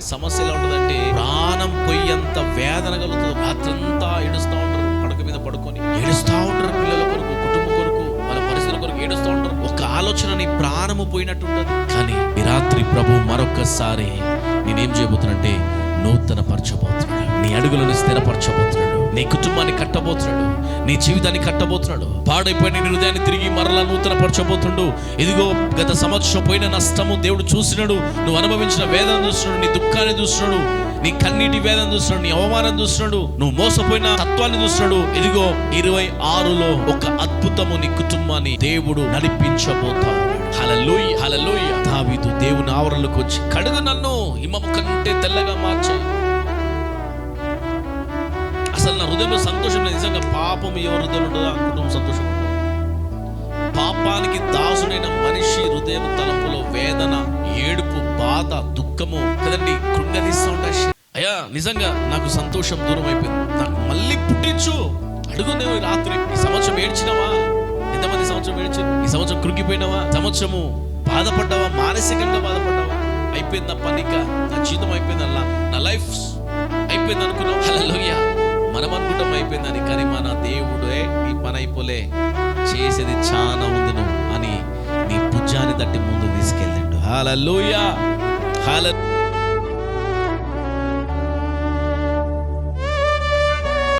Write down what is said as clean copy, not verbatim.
సమస్య ఎలా ఉంటుందంటే ప్రాణం పొయ్యంత వేదన కలుగుతుంది. రాత్రంతా ఏడుస్తూ ఉంటారు, పడక మీద పడుకొని ఏడుస్తూ ఉంటారు. పిల్లల కొరకు, కుటుంబం కొరకు, వాళ్ళ పరిస్థితుల కొరకు ఏడుస్తూ ఉంటారు. ఒక ఆలోచన నీ ప్రాణము పోయినట్టు ఉంటుంది. కానీ ఈ రాత్రి ప్రభు మరొకసారి నేనేం చేయబోతున్నానంటే నూతన పరచబోతున్నాడు. నీ అడుగులను స్థిరపరచబోతున్నాడు. నీ కుటుంబాన్ని కట్టబోతున్నాడు. నీ జీవితాన్ని కట్టబోతున్నాడు. పాడైపోయిన నీ హృదయాన్ని తిరిగి మరలా నూతన పరచబోతున్నాడు. ఇదిగో గత సంవత్సరం పోయిన నష్టము దేవుడు చూసినాడు. నువ్వు అనుభవించిన వేదన చూస్తున్నాడు, నీ దుఃఖాన్ని చూస్తున్నాడు, నీ కన్నీటి వేదన చూస్తున్నాడు, నీ అవమానం చూస్తున్నాడు, నువ్వు మోసపోయిన తత్వాన్ని చూస్తున్నాడు. ఇదిగో 26లో ఒక అద్భుతము నీ కుటుంబాన్ని దేవుడు నడిపించబోతాడు. హల్లెలూయా, హల్లెలూయా. దావీదు దేవుని ఆవరణలోకి వచ్చి కడుగు నన్ను హిమము కంటే తెల్లగా మార్చే. అసలు నా హృదయంలో సంతోషం లేదు. నిజంగా పాపం ఎవరి హృదయంలో ఉంటుందో ఆ కుటుంబం సంతోషం ఉంటుంది. పాపానికి దాసుడైన మనిషి హృదయం తలంపులో వేదన, ఏడుపు, బాధ, దుఃఖము కదండి కృంగదీస్తూ ఉంటాయి. అయ్యా నిజంగా నాకు సంతోషం దూరం అయిపోయింది, నాకు మళ్ళీ పుట్టించు. అడుగునేవు రాత్రి. ఈ సంవత్సరం ఏడ్చినవా? ఎంతమంది సంవత్సరం ఏడ్చారు? ఈ సంవత్సరం కృంగిపోయినావా? సంవత్సరము బాధపడ్డావా? మానసికంగా బాధపడ్డావా? అయిపోయింది నా పనిక, నా జీవితం అయిపోయింది, అలా నా లైఫ్ అయిపోయింది అనుకున్నావు. హల్లెలూయా. మనం అనుకుంటాం అయిపోయిందని, కానీ మన దేవుడే ఈ పని అయిపోలే, చేసేది చాలా ఉందిను అని నీ భుజాన్ని తట్టి ముందుకు తీసుకెళ్ళండు. హల్లెలూయా, హల్లెలూయా.